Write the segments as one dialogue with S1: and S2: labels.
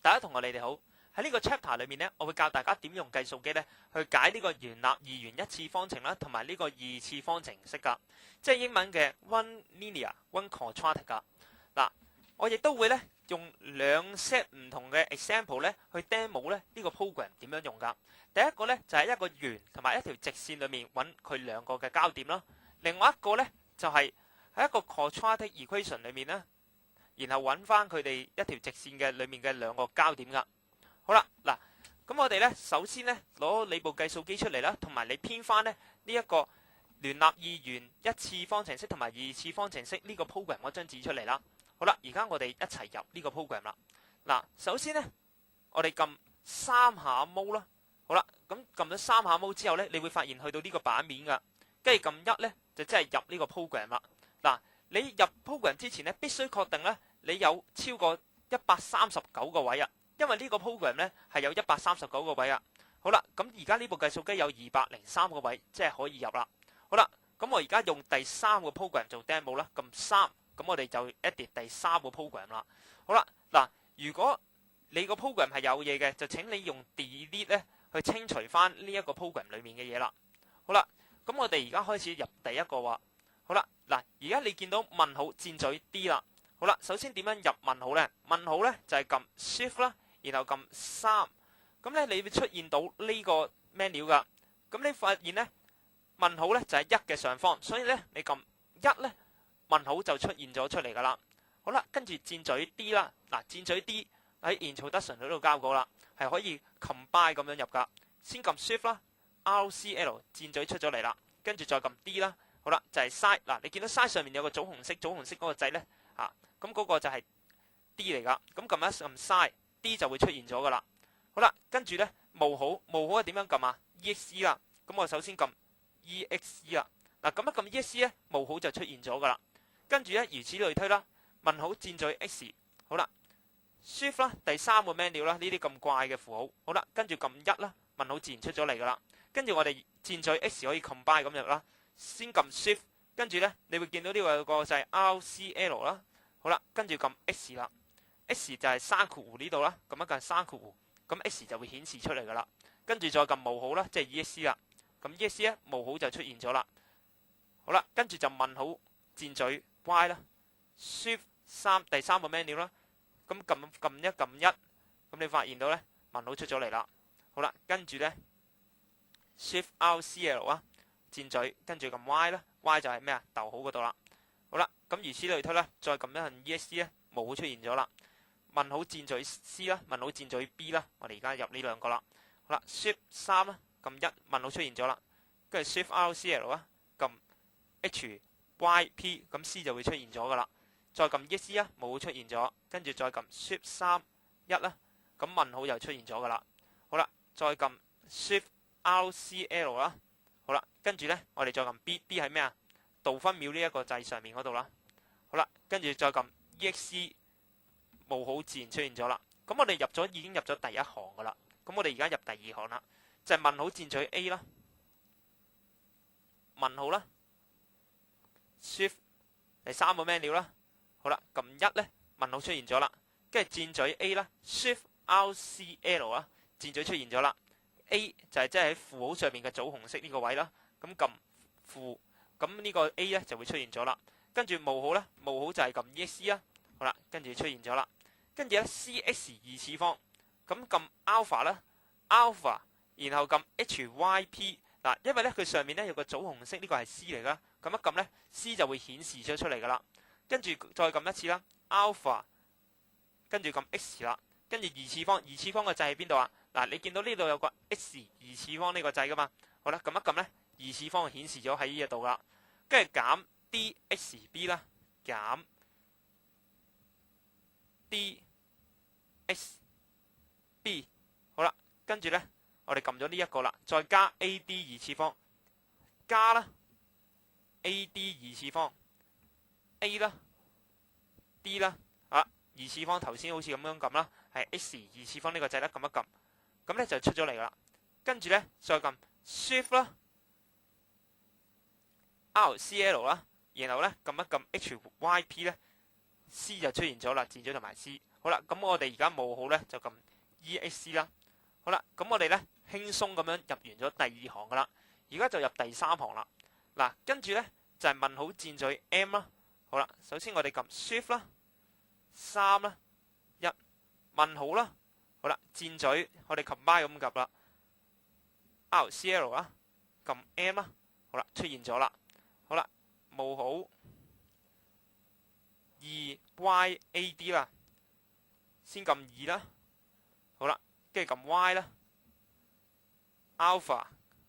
S1: 大家同學你哋好，喺呢個 chapter 裏面呢，我會教大家點用計數機呢去解呢個原立二元一次方程啦，同埋呢個二次方程式噶，即係英文嘅 one linear one quadratic 噶。嗱，我亦都會呢用兩 set 唔同嘅 example 呢去 demo 呢個 program 點樣用噶。第一個呢就係一個圓同埋一條直線裏面揾佢兩個嘅交點啦，另外一個呢就係喺一個 quadratic equation 裏面呢，然後揾翻佢哋一條直線嘅裏面嘅兩個交點噶。好啦，嗱，咁我哋呢首先呢攞你部計數機出嚟啦，同埋你編翻呢一個聯立二元一次方程式同埋二次方程式呢個 program 嗰張紙出嚟啦。好啦，而家我哋一齊入呢個 program 啦。嗱，首先呢我哋撳三下毛啦。好啦，咁撳咗三下毛之後呢，你會發現去到呢個版面噶，跟住撳一呢，就即係入呢個 program 啦。嗱，你入 program 之前呢，必須確定呢你有超過139個位啊，因為呢個 program 呢係有139個位啊。好啦，咁而家呢部計數機有203個位，即係可以入啦。好啦，咁我而家用第三個 program 做 demo 啦，撳3，咁我哋就 edit 第三個 program 啦。好啦，嗱，如果你個 program 係有嘢嘅，就請你用 delete 咧去清除翻呢一個 program 裏面嘅嘢啦。好啦，咁我哋而家開始入第一個喎。好啦，嗱，而家你見到問號箭嘴 D 啦。好啦，首先點樣入問號呢？問號呢就係撳 Shift 啦，然後撳3，咁咧你會出現到呢個 menu 噶。咁你發現呢問號呢就係1嘅上方，所以呢你撳1呢問號就出現咗出嚟噶啦。好啦，跟住箭嘴 D 啦，嗱，箭嘴 D 喺 Introduction 嗰度教過啦，係可以 combine 咁樣入噶。先撳 Shift 啦 ，RCL 箭嘴出咗嚟啦，跟住再撳 D 啦。好啦，就係 side， 嗱，你見到 side 上面有個棗紅色嗰個掣呢，咁嗰個就係 D 嚟噶。咁撳一撳 side D 就會出現咗噶啦。好啦，跟住呢冒號係點樣撳啊 ？EXE 啦，咁我首先撳 EXE 啦。嗱，撳一撳 EXE 呢，冒號就出現咗噶啦。跟住呢，如此類推啦，問號箭嘴 X。好啦 ，Shift 啦，第三個 menu 啦，呢啲咁怪嘅符號。好啦，跟住撳1啦，問號自然出咗嚟噶啦。跟住我哋箭嘴 X 可以 combine 咁入啦。先撳 Shift， 跟住呢，你會見到呢個有個就係 RCL 啦。好啦，跟住撳 X 啦 ，X 就係三括弧呢度啦，撳一撳三括弧，咁 X 就會顯示出嚟噶啦。跟住再撳冒號啦，即係 EXE 啦，咁 EXE 呢冒號就出現咗啦。好啦，跟住就問號箭嘴 Y 啦 ，Shift 3第三個 menu 啦，咁撳一，咁你發現到呢問號出咗嚟啦。好啦，跟住呢 Shift RCL 啊。箭嘴，跟住撳 Y 啦 ，Y 就係咩啊？逗號嗰度啦。好啦，咁如此類推啦，再撳一下 EXE 咧，冒號出現咗啦。問號箭嘴 C 啦，問號箭嘴 B 啦，我哋而家入呢兩個啦。好啦 ，Shift 3啦，撳1，問號出現咗啦。跟住 Shift RCL 啦，撳 HYP， 咁 C 就會出現咗噶啦。再撳 EXE 啊，冒號出現咗，跟住再撳 Shift 3 1啦，咁問號又出現咗噶啦。好啦，再撳 Shift RCL 啦。好啦，跟住呢，我哋再撳 B 係咩啊？度分秒呢一個掣上面嗰度啦。好啦，跟住再撳 EXE， 冒號自然出現咗啦。咁我哋已經入咗第一行噶啦。咁我哋而家入第二行啦，就係問號箭嘴 A 啦，問號啦 ，Shift 第三個 menu 啦。好啦，撳1呢，問號出現咗啦，跟住箭嘴 A 啦 ，Shift RCL 啦，箭嘴出現咗啦。A 就係即係喺符號上面嘅棗紅色呢個位啦，咁撳負，咁呢個 A 呢就會出現咗啦。跟住冒號呢，冒號就係撳 EXE 啦。好啦，跟住出現咗啦。跟住呢 CX 二次方，咁撳 alpha 啦 ，alpha， 然後撳 HYP， 嗱，因為呢佢上面呢有個棗紅色，呢個係 C 嚟噶，咁一撳呢 C 就會顯示咗出嚟噶啦。跟住再撳一次啦 ，alpha， 跟住撳 X 啦，跟住二次方，二次方嘅掣喺邊度啊？嗱，你見到呢度有個 X 二次方呢個掣噶嘛？好啦，撳一撳呢，二次方顯示咗喺呢度啦。跟住減 DXB 啦，減 DXB。好啦，跟住呢，我哋撳咗呢一個啦，再加 AD 二次方，加啦 AD 二次方 A 啦 D 啦，二次方頭先好似咁樣撳啦，係 X 二次方呢個掣啦，撳一撳。咁咧就出咗嚟噶啦，跟住咧再撳 Shift 啦 ，RCL 啦，然後咧撳一撳 HYP 咧， C 就出現咗啦，箭嘴同埋 C。好啦，咁我哋而家冇好咧，就撳 ESC 啦。好啦，咁我哋咧輕鬆咁樣入完咗第二行噶啦，而家就入第三行啦。嗱，跟住咧就係問號箭嘴 M 啦。好啦，首先我哋撳 Shift 啦，3啦，1問號啦。好啦，箭嘴我哋 combine 咁撳啦，RCL 啦，撳 M 啦。好啦，出現咗啦。好啦，冒號 2YAD 啦，先撳2啦。好啦，跟住撳 Y 啦，Alpha，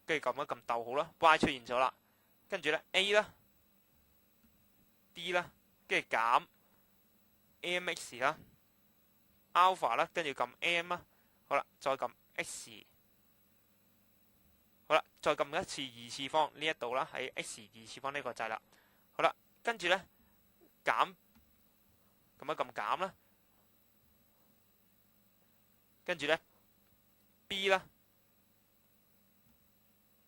S1: 跟住撳一撳逗號啦 ，Y 出現咗啦。跟住咧 A 啦 ，D 啦，跟住減 AMX 啦 ，Alpha 啦，跟住撳 M 啦。好啦，再撳 X。好啦，再撳一次二次方呢一度啦，喺 X 二次方呢個掣啦。好啦，跟住咧減，咁一撳減啦。跟住咧 B 啦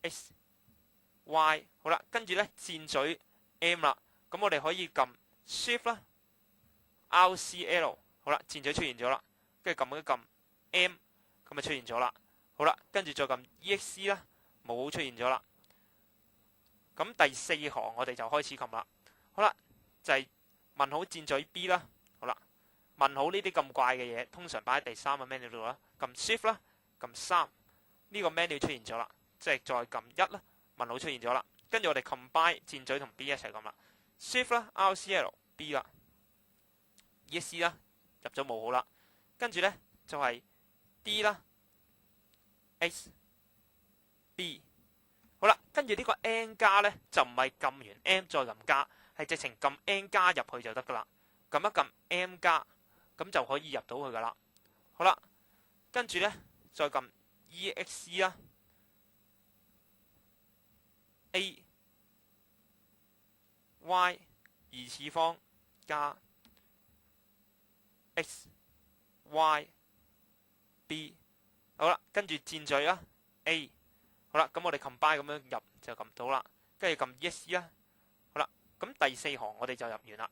S1: ，XY。好啦，跟住咧箭嘴 M 啦，咁我哋可以撳 Shift 啦 ，RCL。好啦，箭嘴出現咗啦，跟住撳一撳 M， 咁就出現咗啦。好啦，跟住再撳 EXC 啦，冇出現咗啦。咁第四行我哋就開始撳啦。好啦，就係問號箭嘴 B 啦。好啦，問號呢啲咁怪嘅嘢，通常擺喺第三個 menu 度啦。撳 Shift 啦，撳3，呢個 menu 出現咗啦，即係再撳1啦，問號出現咗啦。跟住我哋 combine 箭嘴同 B 一齊撳啦 ，Shift 啦 ，RCL B 啦 ，ESC 啦，入咗冇好啦。跟住咧就係 D 啦 ，X B。好啦，跟住呢個 N 加咧就唔係撳完 M 再撳加，係直情撳 N 加入去就得噶啦。撳一撳 M 加，咁就可以入到去噶啦。好啦，跟住咧再撳 EXC 啦 ，A Y 二次方加 X Y B。好啦，跟住箭嘴啦 A。好啦，咁我哋 combine 咁樣入就撳到啦，跟住撳 ESC 啦。好啦，咁第四行我哋就入完啦。